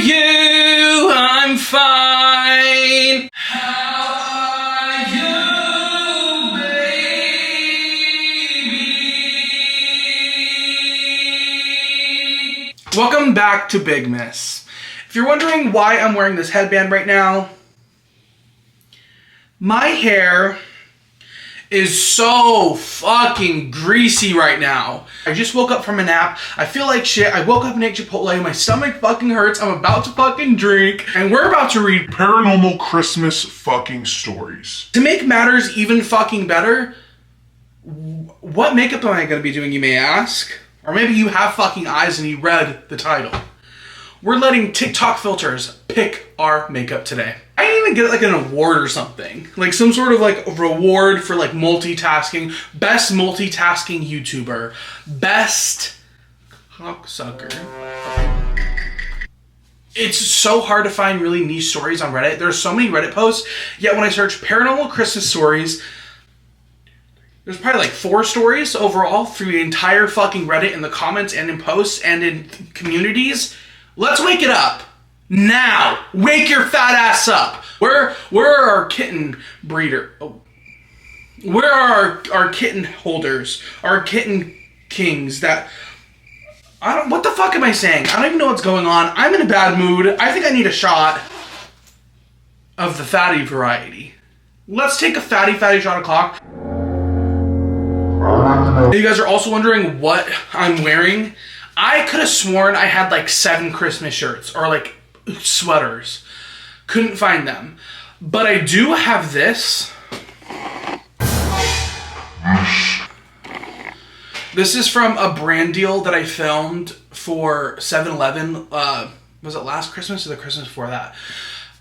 you? I'm fine. How are you, baby? Welcome back to BIGMAS. If you're wondering why I'm wearing this headband right now, my hair is so fucking greasy right now. I just woke up from a nap. I feel like shit. I woke up and ate Chipotle. My stomach fucking hurts. I'm about to fucking drink. And we're about to read Paranormal Christmas fucking stories. To make matters even fucking better, what makeup am I gonna be doing, you may ask? Or maybe you have fucking eyes and you read the title. We're letting TikTok filters pick our makeup today. I didn't even get like an award or something. Like some sort of like reward for like multitasking. Best multitasking YouTuber. Best cocksucker. It's so hard to find really niche stories on Reddit. There's so many Reddit posts, yet when I search paranormal Christmas stories, there's probably like 4 stories overall through the entire fucking Reddit in the comments and in posts and in communities. Let's wake it up. Now, wake your fat ass up. Where are our kitten breeder? Oh. Where are our kitten holders? Our kitten kings that... what the fuck am I saying? I don't even know what's going on. I'm in a bad mood. I think I need a shot of the fatty variety. Let's take a fatty shot o'clock. You guys are also wondering what I'm wearing. I could have sworn I had like 7 Christmas shirts or like sweaters. Couldn't find them. But I do have this. This is from a brand deal that I filmed for 7-Eleven. Was it last Christmas or the Christmas before that?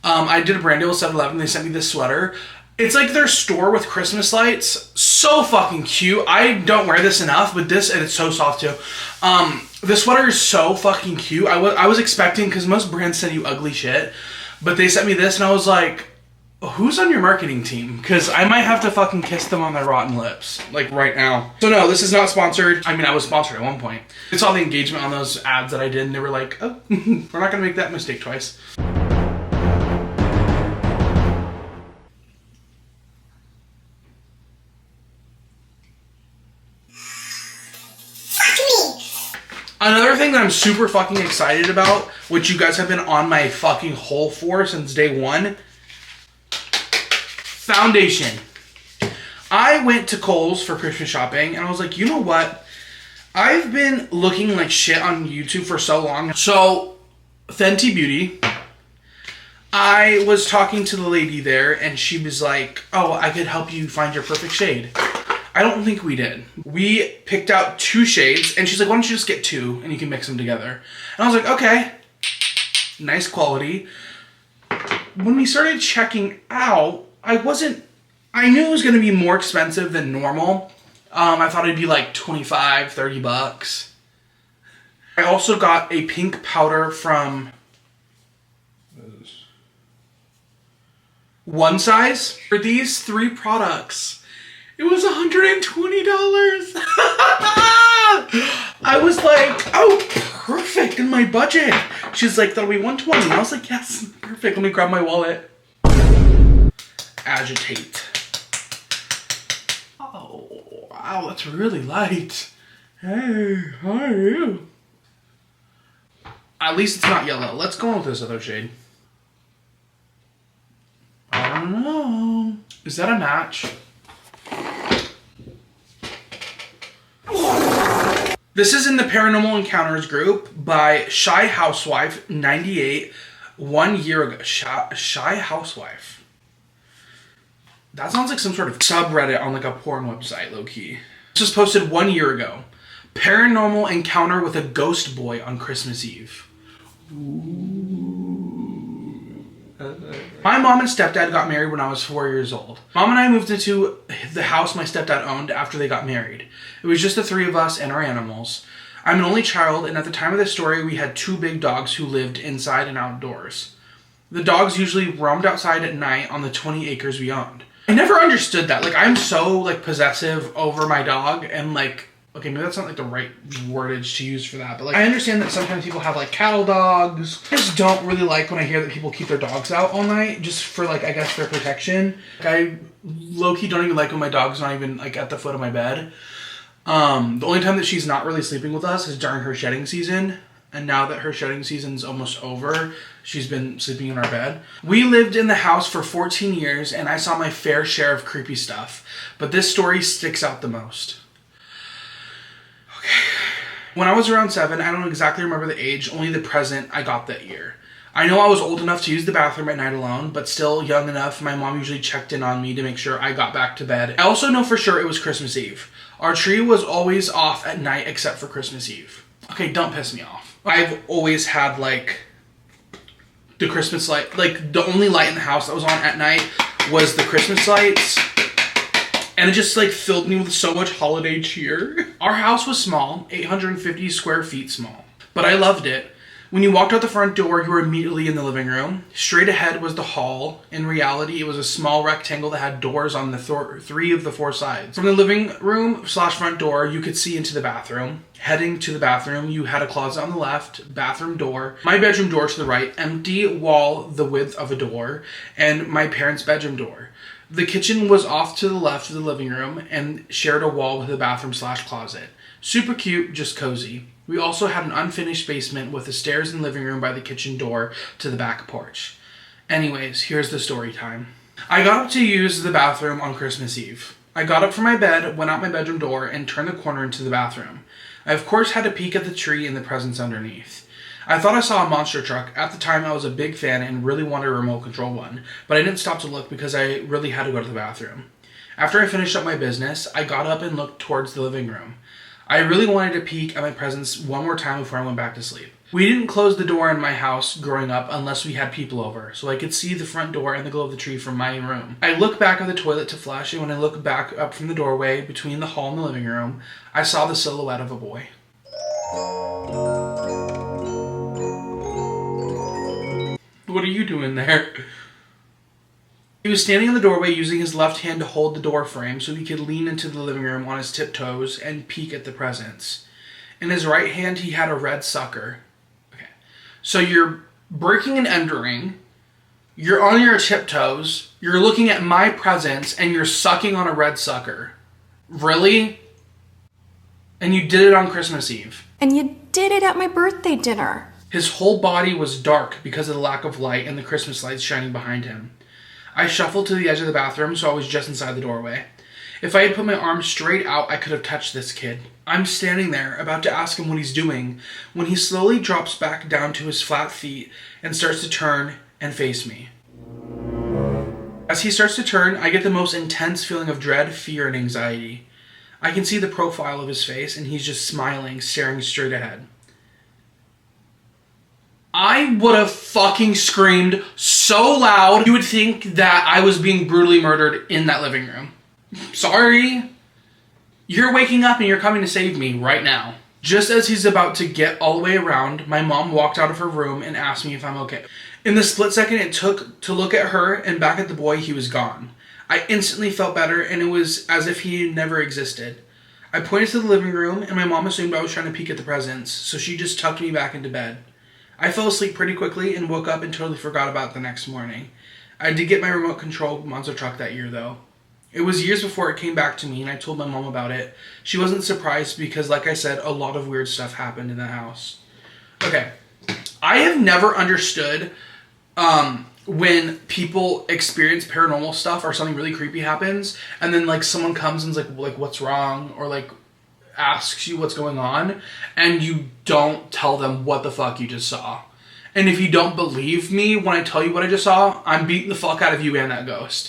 I did a brand deal with 7-Eleven. They sent me this sweater. It's like their store with Christmas lights. So fucking cute. I don't wear this enough, but this, and it's so soft too. This sweater is so fucking cute. I was expecting, because most brands send you ugly shit, but they sent me this and I was like, who's on your marketing team? Because I might have to fucking kiss them on their rotten lips, like right now. So no, this is not sponsored. I mean, I was sponsored at one point. I saw the engagement on those ads that I did and they were like, oh, we're not gonna make that mistake twice. Another thing that I'm super fucking excited about, which you guys have been on my fucking hole for since day one, foundation. I went to Kohl's for Christmas shopping and I was like, you know what? I've been looking like shit on YouTube for so long. So, Fenty Beauty, I was talking to the lady there and she was like, oh, I could help you find your perfect shade. I don't think we did. We picked out 2 shades and she's like, why don't you just get 2 and you can mix them together. And I was like, okay, nice quality. When we started checking out, I knew it was gonna be more expensive than normal. I thought it'd be like 25, 30 bucks. I also got a pink powder from One Size. For these 3 products, it was $120. I was like, oh, perfect in my budget. She's like, that'll be $120. And I was like, yes, perfect. Let me grab my wallet. Agitate. Oh, wow, that's really light. Hey, how are you? At least it's not yellow. Let's go on with this other shade. I don't know. Is that a match? This is in the Paranormal Encounters group by Shy Housewife 98 1 year ago. Shy Housewife. That sounds like some sort of subreddit on like a porn website, low-key. This was posted 1 year ago. Paranormal encounter with a ghost boy on Christmas Eve. Ooh. My mom and stepdad got married when I was 4 years old. Mom and I moved into the house my stepdad owned after they got married. It was just the 3 of us and our animals. I'm an only child, and at the time of this story, we had 2 big dogs who lived inside and outdoors. The dogs usually roamed outside at night on the 20 acres we owned. I never understood that. Like, I'm so, like, possessive over my dog, and, like, Okay, maybe that's not like the right wordage to use for that, but like I understand that sometimes people have like cattle dogs. I just don't really like when I hear that people keep their dogs out all night just for like, I guess, their protection. Like, I low-key don't even like when my dog's not even like at the foot of my bed. The only time that she's not really sleeping with us is during her shedding season. And now that her shedding season's almost over, she's been sleeping in our bed. We lived in the house for 14 years and I saw my fair share of creepy stuff. But this story sticks out the most. Okay. When I was around 7, I don't exactly remember the age, only the present I got that year. I know I was old enough to use the bathroom at night alone, but still young enough, my mom usually checked in on me to make sure I got back to bed. I also know for sure it was Christmas Eve. Our tree was always off at night except for Christmas Eve. Okay, don't piss me off. I've always had like the Christmas light, like the only light in the house that was on at night was the Christmas lights. And it just like filled me with so much holiday cheer. Our house was small, 850 square feet small, but I loved it. When you walked out the front door, you were immediately in the living room. Straight ahead was the hall. In reality, it was a small rectangle that had doors on the 3 of the 4 sides. From the living room / front door, you could see into the bathroom. Heading to the bathroom, you had a closet on the left, bathroom door, my bedroom door to the right, empty wall the width of a door, and my parents' bedroom door. The kitchen was off to the left of the living room and shared a wall with the bathroom / closet. Super cute, just cozy. We also had an unfinished basement with the stairs and living room by the kitchen door to the back porch. Anyways, here's the story time. I got up to use the bathroom on Christmas Eve. I got up from my bed, went out my bedroom door, and turned the corner into the bathroom. I of course had to peek at the tree and the presents underneath. I thought I saw a monster truck. At the time, I was a big fan and really wanted a remote control one, but I didn't stop to look because I really had to go to the bathroom. After I finished up my business, I got up and looked towards the living room. I really wanted to peek at my presents one more time before I went back to sleep. We didn't close the door in my house growing up unless we had people over, so I could see the front door and the glow of the tree from my room. I looked back at the toilet to flush, and when I looked back up from the doorway between the hall and the living room, I saw the silhouette of a boy. What are you doing there? He was standing in the doorway using his left hand to hold the door frame so he could lean into the living room on his tiptoes and peek at the presents. In his right hand, he had a red sucker. Okay. So you're breaking and entering, you're on your tiptoes, you're looking at my presents, and you're sucking on a red sucker. Really? And you did it on Christmas Eve. And you did it at my birthday dinner. His whole body was dark because of the lack of light and the Christmas lights shining behind him. I shuffled to the edge of the bathroom, so I was just inside the doorway. If I had put my arm straight out, I could have touched this kid. I'm standing there, about to ask him what he's doing, when he slowly drops back down to his flat feet and starts to turn and face me. As he starts to turn, I get the most intense feeling of dread, fear, and anxiety. I can see the profile of his face, and he's just smiling, staring straight ahead. I would have fucking screamed so loud, you would think that I was being brutally murdered in that living room. Sorry. You're waking up and you're coming to save me right now. Just as he's about to get all the way around, my mom walked out of her room and asked me if I'm okay. In the split second it took to look at her and back at the boy, he was gone. I instantly felt better, and it was as if he never existed. I pointed to the living room, and my mom assumed I was trying to peek at the presents, so she just tucked me back into bed. I fell asleep pretty quickly and woke up and totally forgot about it the next morning. I did get my remote control monster truck that year though. It was years before it came back to me, and I told my mom about it. She wasn't surprised because, like I said, a lot of weird stuff happened in the house. Okay. I have never understood when people experience paranormal stuff or something really creepy happens, and then like someone comes and's like what's wrong, or like asks you what's going on, and you don't tell them what the fuck you just saw. And if you don't believe me when I tell you what I just saw, I'm beating the fuck out of you and that ghost.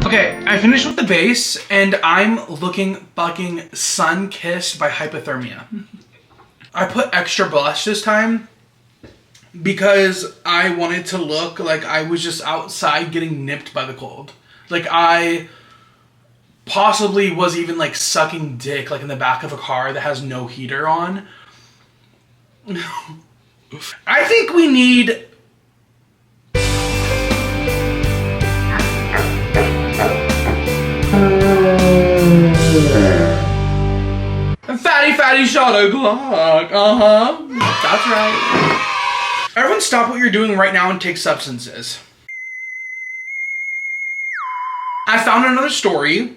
Okay, I finished with the base, and I'm looking fucking sun-kissed by hypothermia. I put extra blush this time because I wanted to look like I was just outside getting nipped by the cold. Like I possibly was even like sucking dick like in the back of a car that has no heater on. I think we need a fatty shot o'clock. That's right. Everyone stop what you're doing right now and take substances. I found another story.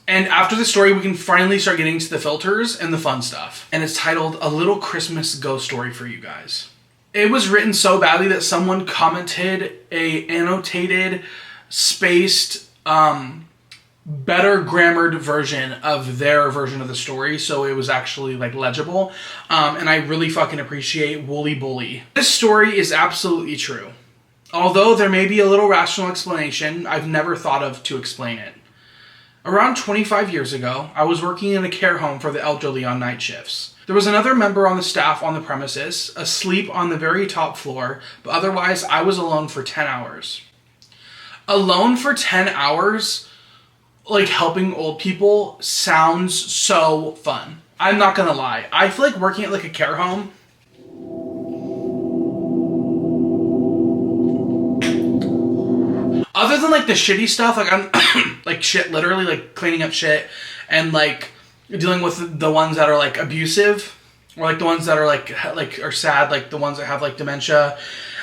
And after the story, we can finally start getting to the filters and the fun stuff. And it's titled A Little Christmas Ghost Story for you guys. It was written so badly that someone commented a annotated, spaced, better grammared version of their version of the story, so it was actually like legible. And I really fucking appreciate Wooly Bully. This story is absolutely true. Although there may be a little rational explanation, I've never thought of to explain it. Around 25 years ago, I was working in a care home for the elderly on night shifts. There was another member on the staff on the premises, asleep on the very top floor, but otherwise I was alone for 10 hours. Alone for 10 hours, like helping old people, sounds so fun. I'm not gonna lie. I feel like working at like a care home, other than like the shitty stuff, like I'm like shit, literally like cleaning up shit and like dealing with the ones that are like abusive, or like the ones that are like are sad, like the ones that have like dementia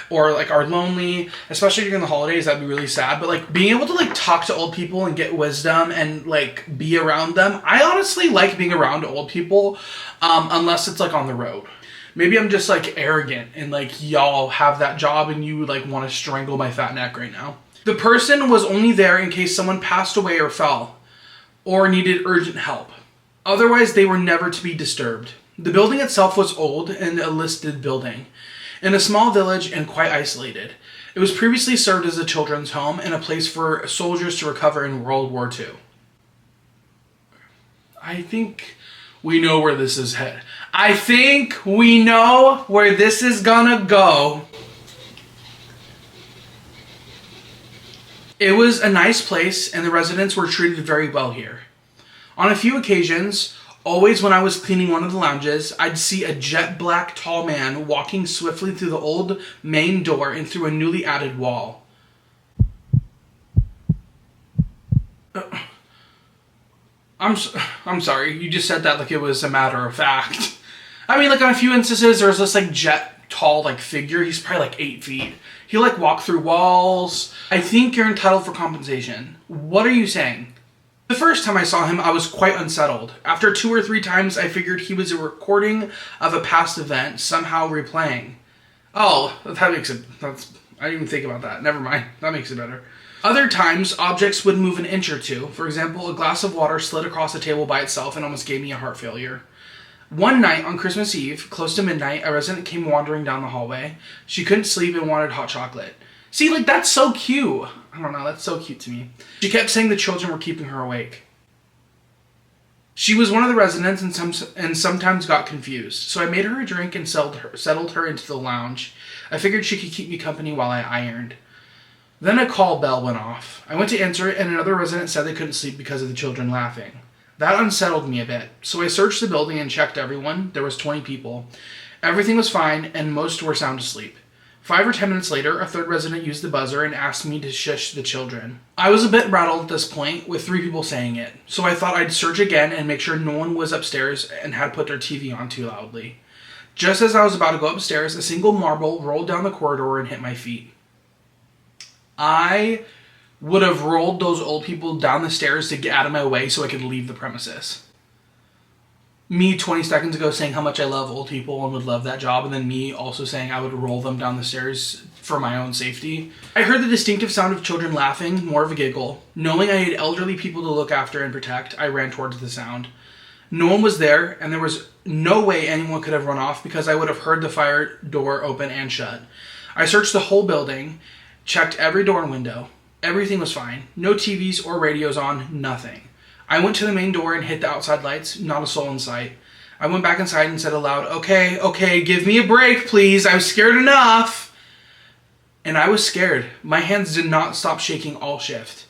or like are lonely, especially during the holidays. That'd be really sad. But like being able to like talk to old people and get wisdom and like be around them, I honestly like being around old people, unless it's like on the road. Maybe I'm just like arrogant and like y'all have that job and you like want to strangle my fat neck right now. The person was only there in case someone passed away or fell, or needed urgent help. Otherwise, they were never to be disturbed. The building itself was old and a listed building, in a small village and quite isolated. It was previously served as a children's home and a place for soldiers to recover in World War II. I think we know where this is headed. I think we know where this is gonna go. It was a nice place, and the residents were treated very well here. On a few occasions, always when I was cleaning one of the lounges, I'd see a jet black tall man walking swiftly through the old main door and through a newly added wall. I'm sorry, you just said that like it was a matter of fact. I mean, like on a few instances, there's this like jet tall like figure. He's probably like 8 feet. He'll like walk through walls. I think you're entitled for compensation. What are you saying? The first time I saw him, I was quite unsettled. After 2 or 3 times, I figured he was a recording of a past event, somehow replaying. Oh, that makes it... I didn't even think about that. Never mind. That makes it better. Other times, objects would move an inch or two. For example, a glass of water slid across the table by itself and almost gave me a heart failure. One night on Christmas Eve, close to midnight, a resident came wandering down the hallway. She couldn't sleep and wanted hot chocolate. See, like, that's so cute. I don't know, that's so cute to me. She kept saying the children were keeping her awake. She was one of the residents and sometimes got confused, so I made her a drink and settled her into the lounge. I figured she could keep me company while I ironed. Then a call bell went off. I went to answer it, and another resident said they couldn't sleep because of the children laughing. That unsettled me a bit, so I searched the building and checked everyone. There was 20 people. Everything was fine, and most were sound asleep. 5 or 10 minutes later, a third resident used the buzzer and asked me to shush the children. I was a bit rattled at this point, with 3 people saying it, so I thought I'd search again and make sure no one was upstairs and had put their TV on too loudly. Just as I was about to go upstairs, a single marble rolled down the corridor and hit my feet. I would have rolled those old people down the stairs to get out of my way so I could leave the premises. Me 20 seconds ago saying how much I love old people and would love that job, and then me also saying I would roll them down the stairs for my own safety. I heard the distinctive sound of children laughing, more of a giggle. Knowing I had elderly people to look after and protect, I ran towards the sound. No one was there, and there was no way anyone could have run off because I would have heard the fire door open and shut. I searched the whole building, checked every door and window. Everything was fine. No TVs or radios on, nothing. I went to the main door and hit the outside lights, not a soul in sight. I went back inside and said aloud, okay, give me a break, please. I'm scared enough. And I was scared. My hands did not stop shaking all shift.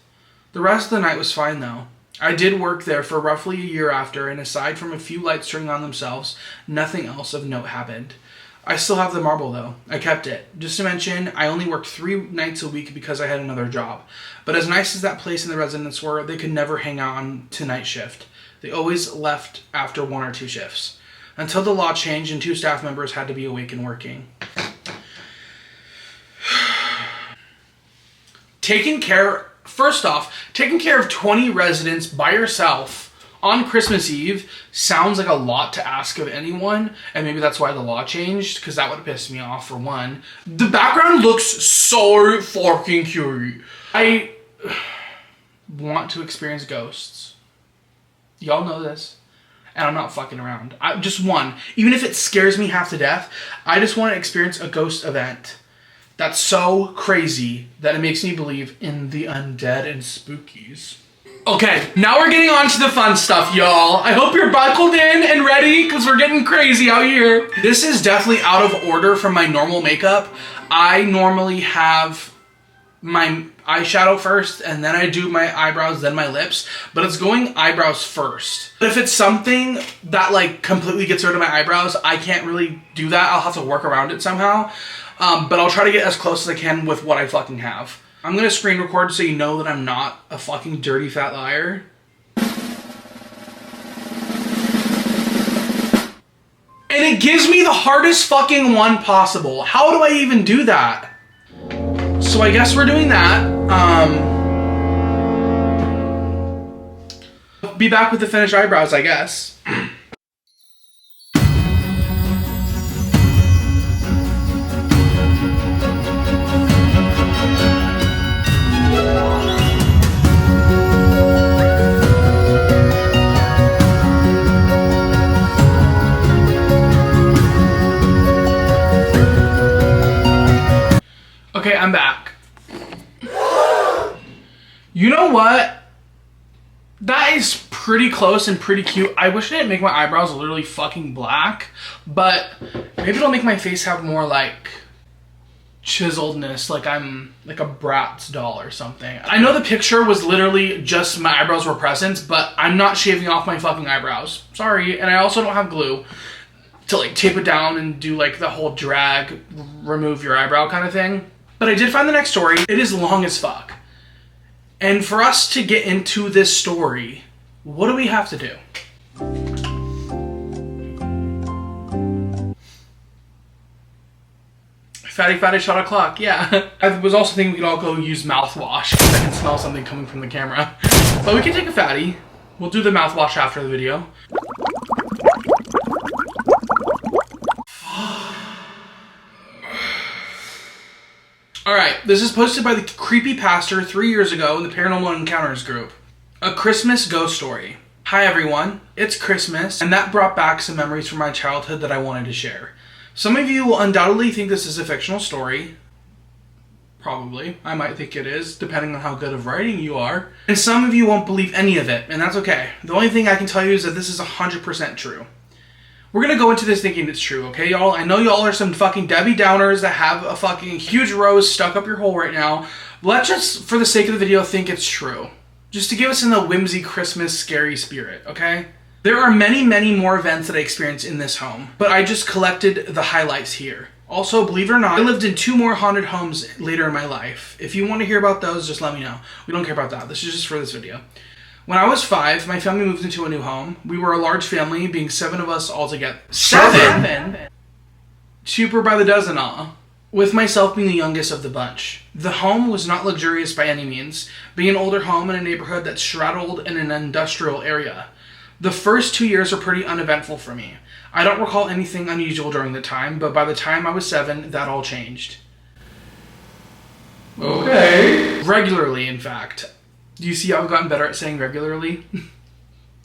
The rest of the night was fine, though. I did work there for roughly a year after, and aside from a few lights turning on themselves, nothing else of note happened. I still have the marble, though. I kept it. Just to mention, I only worked 3 nights a week because I had another job. But as nice as that place and the residents were, they could never hang on to night shift. They always left after 1 or 2 shifts. Until the law changed and 2 staff members had to be awake and working. First off, taking care of 20 residents by yourself on Christmas Eve sounds like a lot to ask of anyone, and maybe that's why the law changed, because that would have pissed me off for one. The background looks so fucking cute. I want to experience ghosts. Y'all know this, and I'm not fucking around. Just one. Even if it scares me half to death, I just want to experience a ghost event. That's so crazy that it makes me believe in the undead and spookies. Okay, now we're getting on to the fun stuff, y'all. I hope you're buckled in and ready, because we're getting crazy out here. This is definitely out of order from my normal makeup. I normally have my eyeshadow first, and then I do my eyebrows, then my lips, but it's going eyebrows first. But if it's something that like completely gets rid of my eyebrows, I can't really do that. I'll have to work around it somehow. But I'll try to get as close as I can with what I fucking have. I'm gonna screen record so you know that I'm not a fucking dirty fat liar. And it gives me the hardest fucking one possible. How do I even do that? So I guess we're doing that. Be back with the finished eyebrows, I guess. Okay, I'm back. You know what? That is pretty close and pretty cute. I wish I didn't make my eyebrows literally fucking black, but maybe it'll make my face have more like chiseledness, like I'm like a Bratz doll or something. I know the picture was literally just my eyebrows were present, but I'm not shaving off my fucking eyebrows. Sorry, and I also don't have glue to like tape it down and do like the whole drag, remove your eyebrow kind of thing. But I did find the next story. It is long as fuck. And for us to get into this story, what do we have to do? Fatty shot o'clock, yeah. I was also thinking we could all go use mouthwash, because I can smell something coming from the camera. But we can take a fatty. We'll do the mouthwash after the video. Alright, this is posted by the creepy pastor 3 years ago in the Paranormal Encounters group. A Christmas ghost story. Hi everyone, it's Christmas, and that brought back some memories from my childhood that I wanted to share. Some of you will undoubtedly think this is a fictional story. Probably. I might think it is, depending on how good of writing you are. And some of you won't believe any of it, and that's okay. The only thing I can tell you is that this is 100% true. We're gonna go into this thinking it's true, okay, y'all? I know y'all are some fucking Debbie Downers that have a fucking huge rose stuck up your hole right now. Let's just, for the sake of the video, think it's true. Just to give us in the whimsy Christmas scary spirit, okay? There are many, many more events that I experienced in this home, but I just collected the highlights here. Also, believe it or not, I lived in 2 more haunted homes later in my life. If you want to hear about those, just let me know. We don't care about that. This is just for this video. When I was 5, my family moved into a new home. We were a large family, being 7 of us all together. 7? Cheaper by the dozen, with myself being the youngest of the bunch. The home was not luxurious by any means, being an older home in a neighborhood that's straddled in an industrial area. The first 2 years were pretty uneventful for me. I don't recall anything unusual during the time, but by the time I was 7, that all changed. Okay. Regularly, in fact. Do you see how I've gotten better at saying regularly?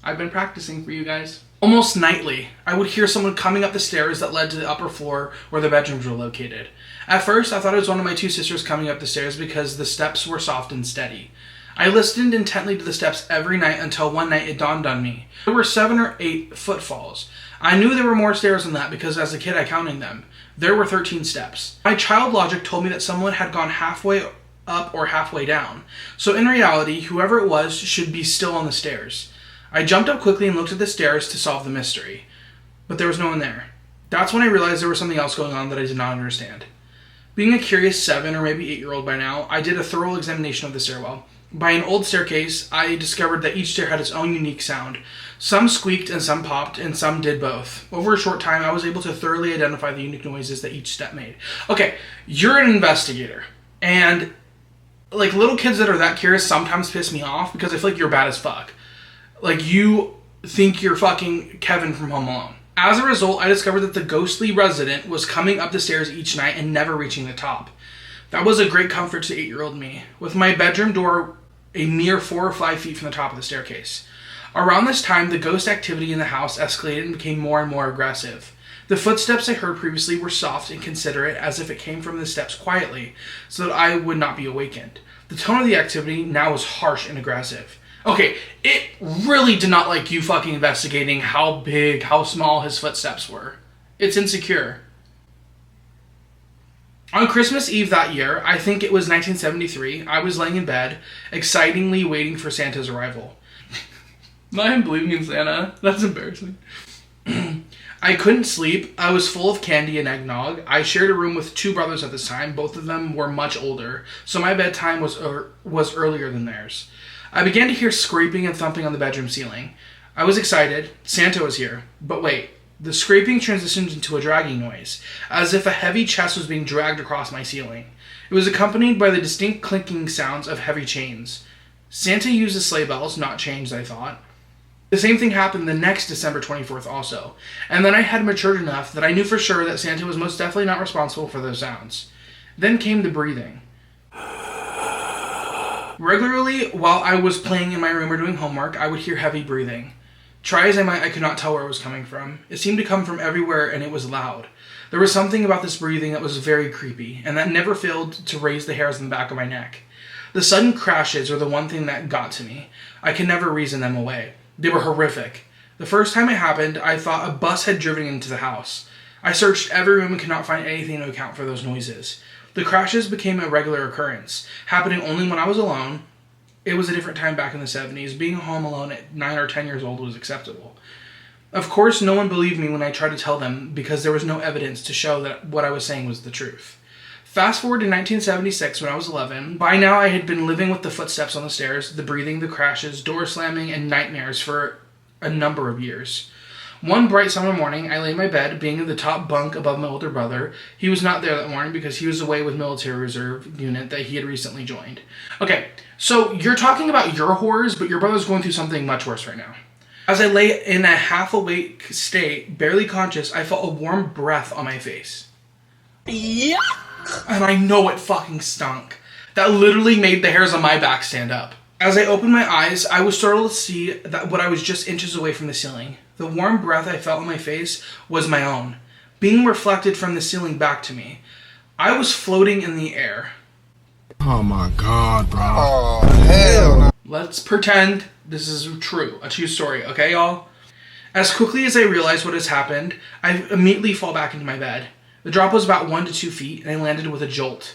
I've been practicing for you guys. Almost nightly, I would hear someone coming up the stairs that led to the upper floor where the bedrooms were located. At first, I thought it was one of my 2 sisters coming up the stairs because the steps were soft and steady. I listened intently to the steps every night until one night it dawned on me. There were 7 or 8 footfalls. I knew there were more stairs than that because as a kid I counted them. There were 13 steps. My child logic told me that someone had gone halfway up or halfway down. So in reality, whoever it was should be still on the stairs. I jumped up quickly and looked at the stairs to solve the mystery. But there was no one there. That's when I realized there was something else going on that I did not understand. Being a curious 7 or maybe 8-year-old by now, I did a thorough examination of the stairwell. By an old staircase, I discovered that each stair had its own unique sound. Some squeaked and some popped, and some did both. Over a short time, I was able to thoroughly identify the unique noises that each step made. Okay, you're an investigator, and like little kids that are that curious sometimes piss me off because I feel like you're bad as fuck. Like you think you're fucking Kevin from Home Alone. As a result, I discovered that the ghostly resident was coming up the stairs each night and never reaching the top. That was a great comfort to 8-year-old me, with my bedroom door a mere 4 or 5 feet from the top of the staircase. Around this time, the ghost activity in the house escalated and became more and more aggressive. The footsteps I heard previously were soft and considerate, as if it came from the steps quietly, so that I would not be awakened. The tone of the activity now was harsh and aggressive. Okay, it really did not like you fucking investigating how big, how small his footsteps were. It's insecure. On Christmas Eve that year, I think it was 1973, I was laying in bed, excitingly waiting for Santa's arrival. I am believing in Santa. That's embarrassing. I couldn't sleep. I was full of candy and eggnog. I shared a room with 2 brothers at this time. Both of them were much older, so my bedtime was earlier than theirs. I began to hear scraping and thumping on the bedroom ceiling. I was excited. Santa was here. But wait. The scraping transitioned into a dragging noise, as if a heavy chest was being dragged across my ceiling. It was accompanied by the distinct clinking sounds of heavy chains. Santa uses sleigh bells, not chains, I thought. The same thing happened the next December 24th also, and then I had matured enough that I knew for sure that Santa was most definitely not responsible for those sounds. Then came the breathing. Regularly, while I was playing in my room or doing homework, I would hear heavy breathing. Try as I might, I could not tell where it was coming from. It seemed to come from everywhere, and it was loud. There was something about this breathing that was very creepy, and that never failed to raise the hairs on the back of my neck. The sudden crashes are the one thing that got to me. I can never reason them away. They were horrific. The first time it happened, I thought a bus had driven into the house. I searched every room and could not find anything to account for those noises. The crashes became a regular occurrence, happening only when I was alone. It was a different time back in the 70s. Being home alone at 9 or 10 years old was acceptable. Of course, no one believed me when I tried to tell them because there was no evidence to show that what I was saying was the truth. Fast forward to 1976 when I was 11. By now I had been living with the footsteps on the stairs, the breathing, the crashes, door slamming, and nightmares for a number of years. One bright summer morning, I lay in my bed, being in the top bunk above my older brother. He was not there that morning because he was away with military reserve unit that he had recently joined. Okay, so you're talking about your horrors, but your brother's going through something much worse right now. As I lay in a half-awake state, barely conscious, I felt a warm breath on my face. Yeah. And I know it fucking stunk. That literally made the hairs on my back stand up. As I opened my eyes, I was startled to see that what I was just inches away from the ceiling. The warm breath I felt on my face was my own, being reflected from the ceiling back to me. I was floating in the air. Oh my god, bro. Oh, hell no. Let's pretend this is true, a true story, okay, y'all? As quickly as I realize what has happened, I immediately fall back into my bed. The drop was about 1 to 2 feet, and I landed with a jolt.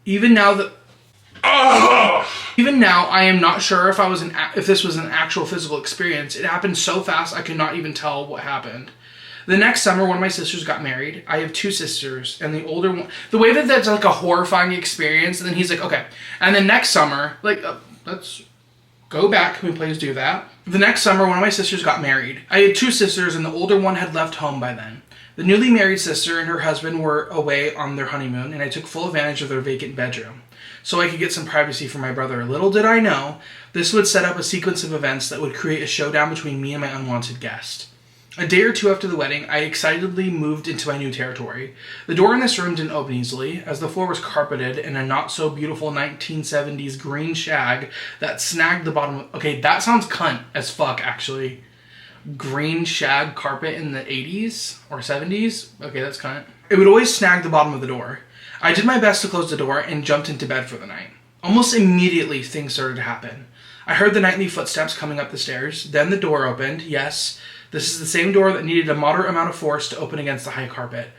Even now, I am not sure if this was an actual physical experience. It happened so fast I could not even tell what happened. The next summer, one of my sisters got married. I have 2 sisters, and the older one... The way that that's like a horrifying experience, and then he's like, okay. And the next summer, let's go back. Can we please do that? The next summer, one of my sisters got married. I had 2 sisters, and the older one had left home by then. The newly married sister and her husband were away on their honeymoon, and I took full advantage of their vacant bedroom, so I could get some privacy from my brother. Little did I know, this would set up a sequence of events that would create a showdown between me and my unwanted guest. A day or 2 after the wedding, I excitedly moved into my new territory. The door in this room didn't open easily, as the floor was carpeted in a not-so-beautiful 1970s green shag that snagged the bottom of... Okay, that sounds cunt as fuck, actually. Green shag carpet in the 80s or 70s? Okay, that's cunt. It would always snag the bottom of the door. I did my best to close the door and jumped into bed for the night. Almost immediately, things started to happen. I heard the nightly footsteps coming up the stairs. Then the door opened. Yes, this is the same door that needed a moderate amount of force to open against the high carpet.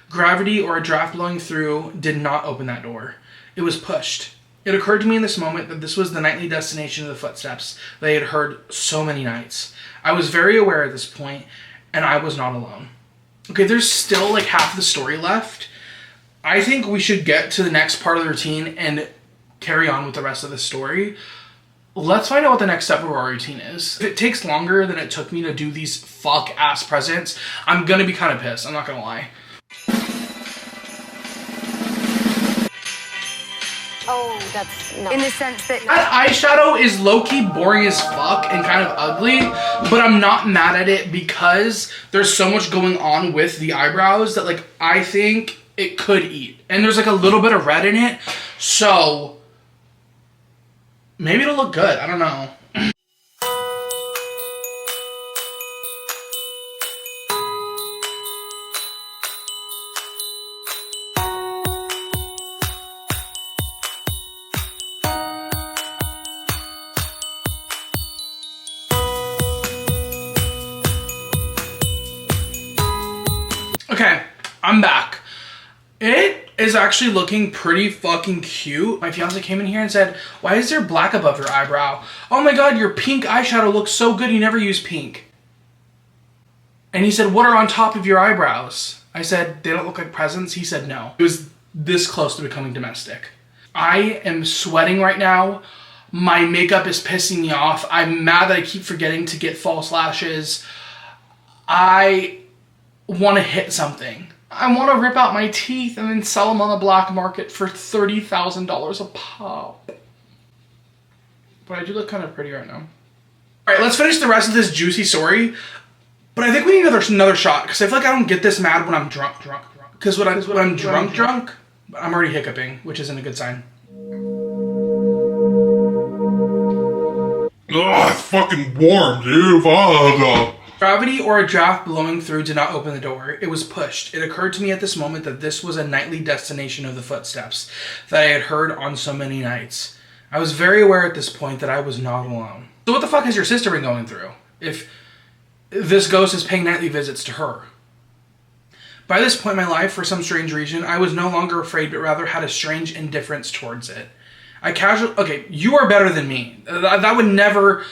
Gravity or a draft blowing through did not open that door. It was pushed. It occurred to me in this moment that this was the nightly destination of the footsteps that I had heard so many nights. I was very aware at this point, and I was not alone. Okay, there's still like half of the story left. I think we should get to the next part of the routine and carry on with the rest of the story. Let's find out what the next step of our routine is. If it takes longer than it took me to do these fuck-ass presents, I'm gonna be kind of pissed. I'm not gonna lie. Oh, that's not. In the sense that eyeshadow is low-key boring as fuck and kind of ugly, but I'm not mad at it because there's so much going on with the eyebrows that like I think it could eat. And there's like a little bit of red in it, so maybe it'll look good. I don't know. Okay, I'm back. It is actually looking pretty fucking cute. My fiance came in here and said, "Why is there black above your eyebrow? Oh my god, your pink eyeshadow looks so good, you never use pink." And he said, "What are on top of your eyebrows?" I said, "They don't look like presents." He said, "No." It was this close to becoming domestic. I am sweating right now. My makeup is pissing me off. I'm mad that I keep forgetting to get false lashes. I want to hit something. I want to rip out my teeth and then sell them on the black market for $30,000 a pop. But I do look kind of pretty right now. Alright, let's finish the rest of this juicy story. But I think we need another shot, because I feel like I don't get this mad when I'm drunk. Because when I'm drunk, I'm already hiccuping, which isn't a good sign. Ugh, it's fucking warm, dude. Fuck. Gravity or a draft blowing through did not open the door. It was pushed. It occurred to me at this moment that this was a nightly destination of the footsteps that I had heard on so many nights. I was very aware at this point that I was not alone. So what the fuck has your sister been going through if this ghost is paying nightly visits to her? By this point in my life, for some strange reason, I was no longer afraid, but rather had a strange indifference towards it. Okay, you are better than me. That would never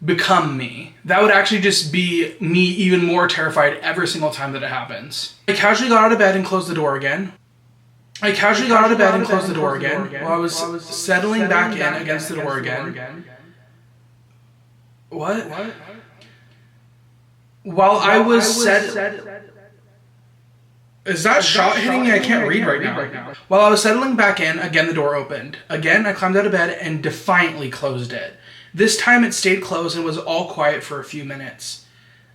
become me. That would actually just be me even more terrified every single time that it happens. I casually got out of bed and closed the door again. While I was settling back in against the door again. What? While I was Is that shot hitting me? I can't read right now. While I was settling back in, again the door opened. Again, I climbed out of bed and defiantly closed it. This time it stayed closed and was all quiet for a few minutes.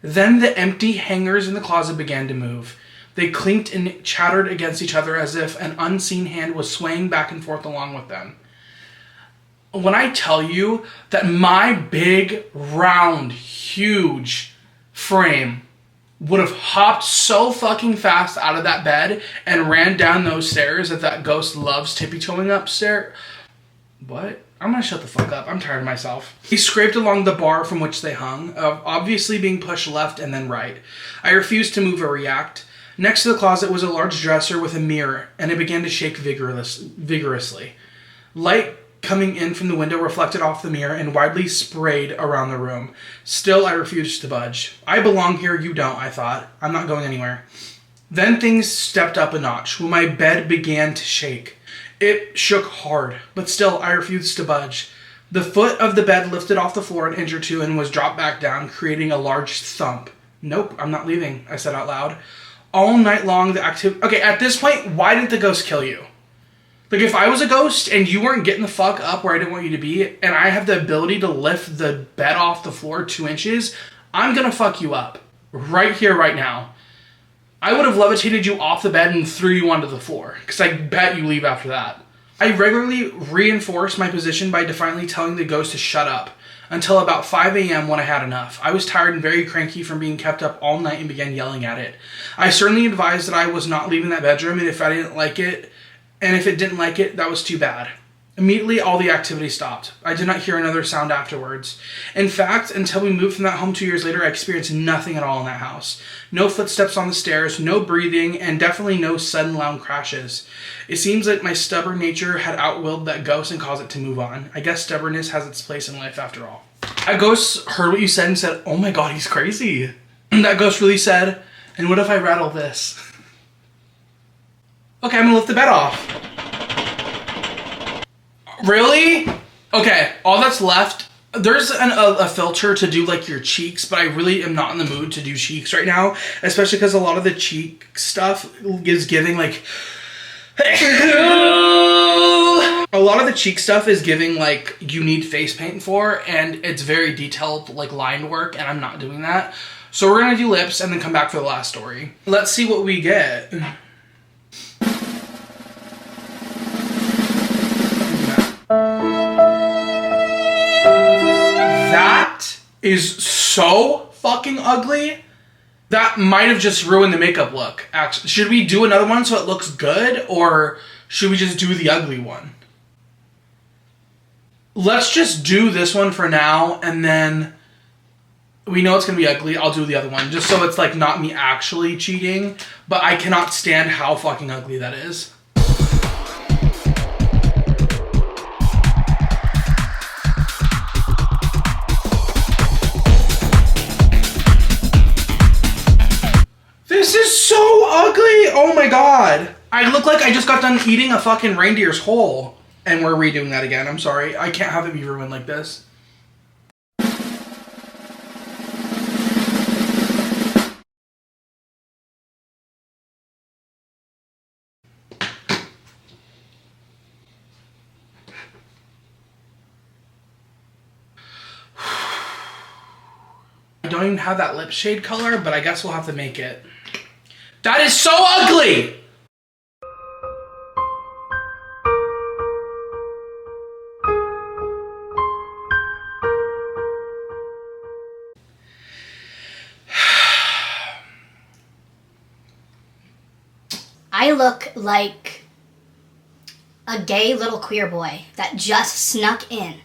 Then the empty hangers in the closet began to move. They clinked and chattered against each other as if an unseen hand was swaying back and forth along with them. When I tell you that my big, round, huge frame would have hopped so fucking fast out of that bed and ran down those stairs that ghost loves tippy-toeing upstairs. What? I'm gonna shut the fuck up. I'm tired of myself. He scraped along the bar from which they hung, obviously being pushed left and then right. I refused to move or react. Next to the closet was a large dresser with a mirror, and it began to shake vigorously. Light coming in from the window reflected off the mirror and widely sprayed around the room. Still, I refused to budge. I belong here, you don't, I thought. I'm not going anywhere. Then things stepped up a notch when my bed began to shake. It shook hard, but still I refused to budge. The foot of the bed lifted off the floor an inch or two and was dropped back down, creating a large thump. "Nope, I'm not leaving," I said out loud. All night long, the activity... Okay, at this point, why didn't the ghost kill you? Like, if I was a ghost and you weren't getting the fuck up where I didn't want you to be, and I have the ability to lift the bed off the floor 2 inches, I'm gonna fuck you up. Right here, right now. I would have levitated you off the bed and threw you onto the floor, because I bet you leave after that. I regularly reinforced my position by defiantly telling the ghost to shut up, until about 5 a.m. when I had enough. I was tired and very cranky from being kept up all night and began yelling at it. I certainly advised that I was not leaving that bedroom, and if it didn't like it, that was too bad. Immediately, all the activity stopped. I did not hear another sound afterwards. In fact, until we moved from that home 2 years later, I experienced nothing at all in that house. No footsteps on the stairs, no breathing, and definitely no sudden loud crashes. It seems like my stubborn nature had outwilled that ghost and caused it to move on. I guess stubbornness has its place in life after all. That ghost heard what you said and said, oh my god, he's crazy. And that ghost really said, and what if I rattle this? Okay, I'm gonna lift the bed off. Really? Okay, all that's left, there's a filter to do like your cheeks, but I really am not in the mood to do cheeks right now, especially because a lot of the cheek stuff is giving like... A lot of the cheek stuff is giving like you need face paint for, and it's very detailed like line work, and I'm not doing that. So we're gonna do lips and then come back for the last story. Let's see what we get. That is so fucking ugly. That might have just ruined the makeup look. Actually, should we do another one so it looks good, or should we just do the ugly one? Let's just do this one for now, and then we know it's gonna be ugly. I'll do the other one, just so it's like not me actually cheating, but I cannot stand how fucking ugly that is. This is so ugly! Oh my god! I look like I just got done eating a fucking reindeer's hole. And we're redoing that again. I'm sorry. I can't have it be ruined like this. I don't even have that lip shade color, but I guess we'll have to make it. That is so ugly! I look like a gay little queer boy that just snuck in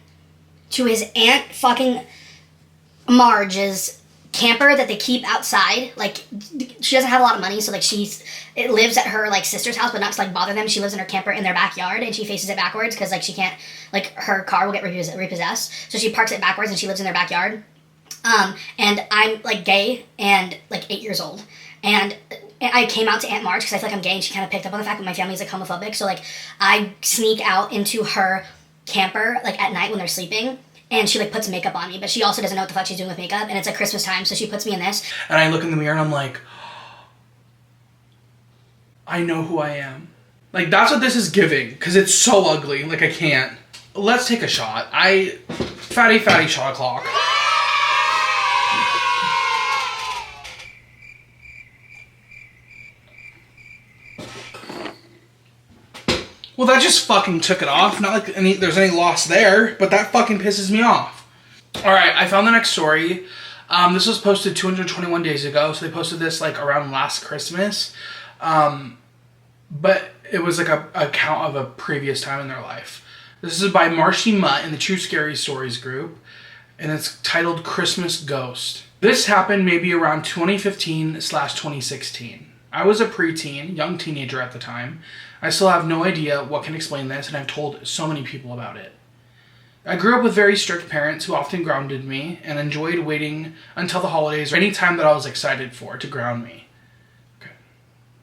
to his Aunt fucking Marge's camper that they keep outside. Like, she doesn't have a lot of money, so like it lives at her like sister's house, but not to like bother them. She lives in her camper in their backyard, and she faces it backwards because like she can't, like her car will get repossessed, so she parks it backwards and she lives in their backyard. And I'm like gay and like 8 years old, and I came out to Aunt Marge because I feel like I'm gay, and she kind of picked up on the fact that my family's like homophobic. So like I sneak out into her camper like at night when they're sleeping, and she like puts makeup on me, but she also doesn't know what the fuck she's doing with makeup, and it's like Christmas time, so she puts me in this. And I look in the mirror and I'm like, I know who I am. Like, that's what this is giving, because it's so ugly. Like, I can't. Let's take a shot. Fatty shot o'clock. Well, that just fucking took it off. Not like there's any loss there, but that fucking pisses me off. Alright, I found the next story. This was posted 221 days ago, so they posted this like around last Christmas. But it was like a account of a previous time in their life. This is by Marshy Mutt in the True Scary Stories group, and it's titled Christmas Ghost. This happened maybe around 2015/2016. I was a preteen, young teenager at the time. I still have no idea what can explain this, and I've told so many people about it. I grew up with very strict parents who often grounded me and enjoyed waiting until the holidays or any time that I was excited for to ground me. Okay.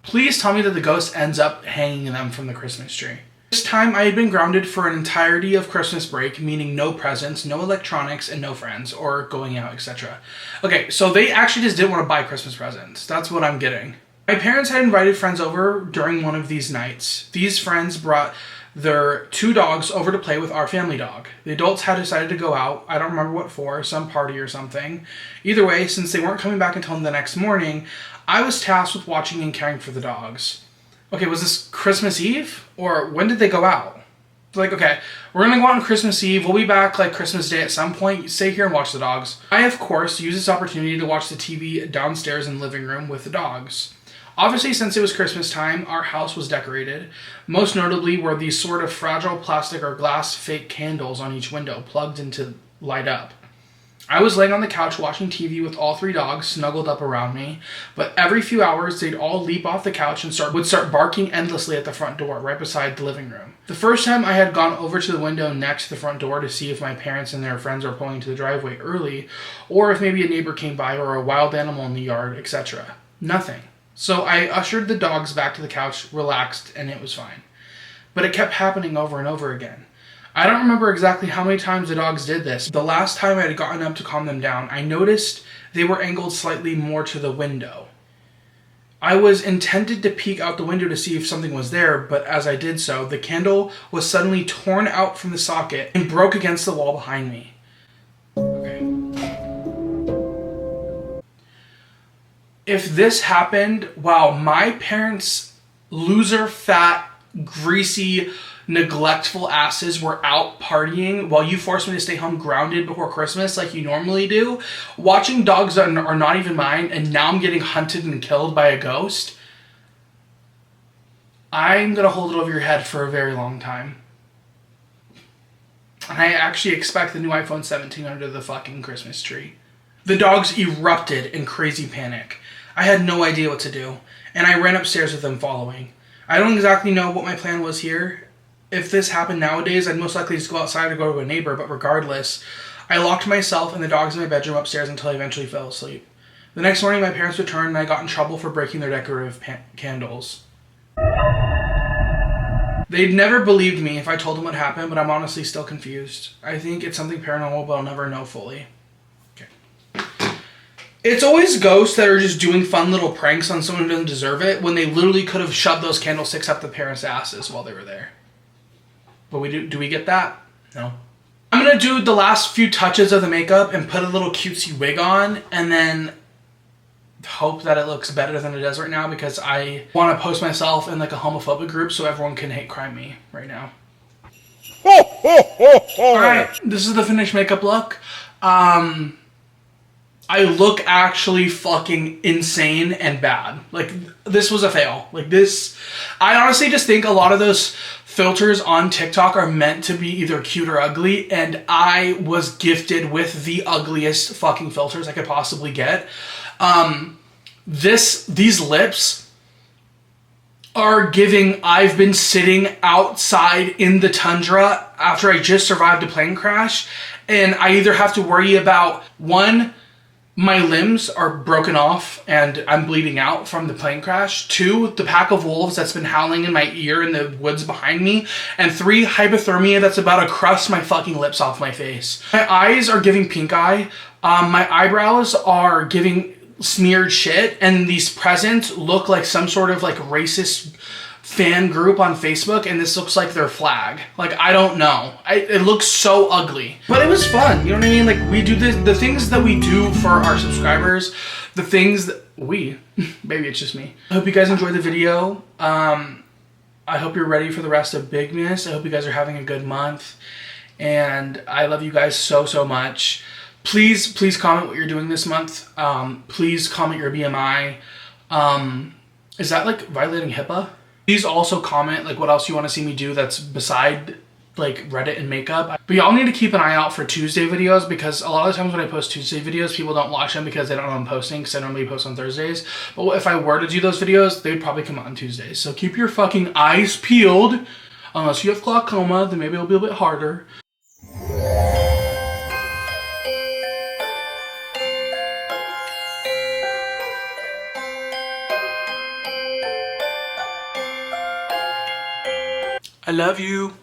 Please tell me that the ghost ends up hanging them from the Christmas tree. This time I had been grounded for an entirety of Christmas break, meaning no presents, no electronics, and no friends, or going out, etc. Okay, so they actually just didn't want to buy Christmas presents. That's what I'm getting. My parents had invited friends over during one of these nights. These friends brought their 2 dogs over to play with our family dog. The adults had decided to go out. I don't remember what for, some party or something. Either way, since they weren't coming back until the next morning, I was tasked with watching and caring for the dogs. Okay, was this Christmas Eve? Or when did they go out? Like, okay, we're gonna go out on Christmas Eve. We'll be back like Christmas Day at some point. Stay here and watch the dogs. I, of course, use this opportunity to watch the TV downstairs in the living room with the dogs. Obviously, since it was Christmas time, our house was decorated. Most notably were these sort of fragile plastic or glass fake candles on each window, plugged in to light up. I was laying on the couch watching TV with all 3 dogs snuggled up around me, but every few hours they'd all leap off the couch and would start barking endlessly at the front door, right beside the living room. The first time I had gone over to the window next to the front door to see if my parents and their friends were pulling into the driveway early, or if maybe a neighbor came by or a wild animal in the yard, etc. Nothing. So I ushered the dogs back to the couch, relaxed, and it was fine. But it kept happening over and over again. I don't remember exactly how many times the dogs did this. The last time I had gotten up to calm them down, I noticed they were angled slightly more to the window. I was intended to peek out the window to see if something was there, but as I did so, the candle was suddenly torn out from the socket and broke against the wall behind me. Okay. If this happened while my parents' loser, fat, greasy, neglectful asses were out partying while you forced me to stay home grounded before Christmas like you normally do, watching dogs that are not even mine, and now I'm getting hunted and killed by a ghost, I'm going to hold it over your head for a very long time. And I actually expect the new iPhone 17 under the fucking Christmas tree. The dogs erupted in crazy panic. I had no idea what to do, and I ran upstairs with them following. I don't exactly know what my plan was here. If this happened nowadays, I'd most likely just go outside or go to a neighbor, but regardless, I locked myself and the dogs in my bedroom upstairs until I eventually fell asleep. The next morning, my parents returned and I got in trouble for breaking their decorative candles. They'd never believed me if I told them what happened, but I'm honestly still confused. I think it's something paranormal, but I'll never know fully. Okay. It's always ghosts that are just doing fun little pranks on someone who doesn't deserve it when they literally could have shoved those candlesticks up the parents' asses while they were there. But do we get that? No. I'm going to do the last few touches of the makeup and put a little cutesy wig on and then hope that it looks better than it does right now because I want to post myself in like a homophobic group so everyone can hate crime me right now. Alright, this is the finished makeup look. I look actually fucking insane and bad. Like, this was a fail. Like, this... I honestly just think a lot of those filters on TikTok are meant to be either cute or ugly, and I was gifted with the ugliest fucking filters I could possibly get. These lips are giving I've been sitting outside in the tundra after I just survived a plane crash, and I either have to worry about, one, my limbs are broken off and I'm bleeding out from the plane crash. 2, the pack of wolves that's been howling in my ear in the woods behind me. And 3, hypothermia that's about to crust my fucking lips off my face. My eyes are giving pink eye. My eyebrows are giving smeared shit. And these presents look like some sort of like racist fan group on Facebook, and this looks like their flag. Like, I don't know. It looks so ugly. But it was fun, you know what I mean? Like, we do this, the things that we do for our subscribers, the things that maybe it's just me. I hope you guys enjoyed the video. I hope you're ready for the rest of BIGMAS. I hope you guys are having a good month. And I love you guys so, so much. Please comment what you're doing this month. Please comment your BMI. Is that like violating HIPAA? Please also comment like what else you want to see me do that's beside like Reddit and makeup. But y'all need to keep an eye out for Tuesday videos because a lot of the times when I post Tuesday videos, people don't watch them because they don't know I'm posting because I normally post on Thursdays. But if I were to do those videos, they'd probably come out on Tuesdays. So keep your fucking eyes peeled. Unless you have glaucoma, then maybe it'll be a bit harder. I love you.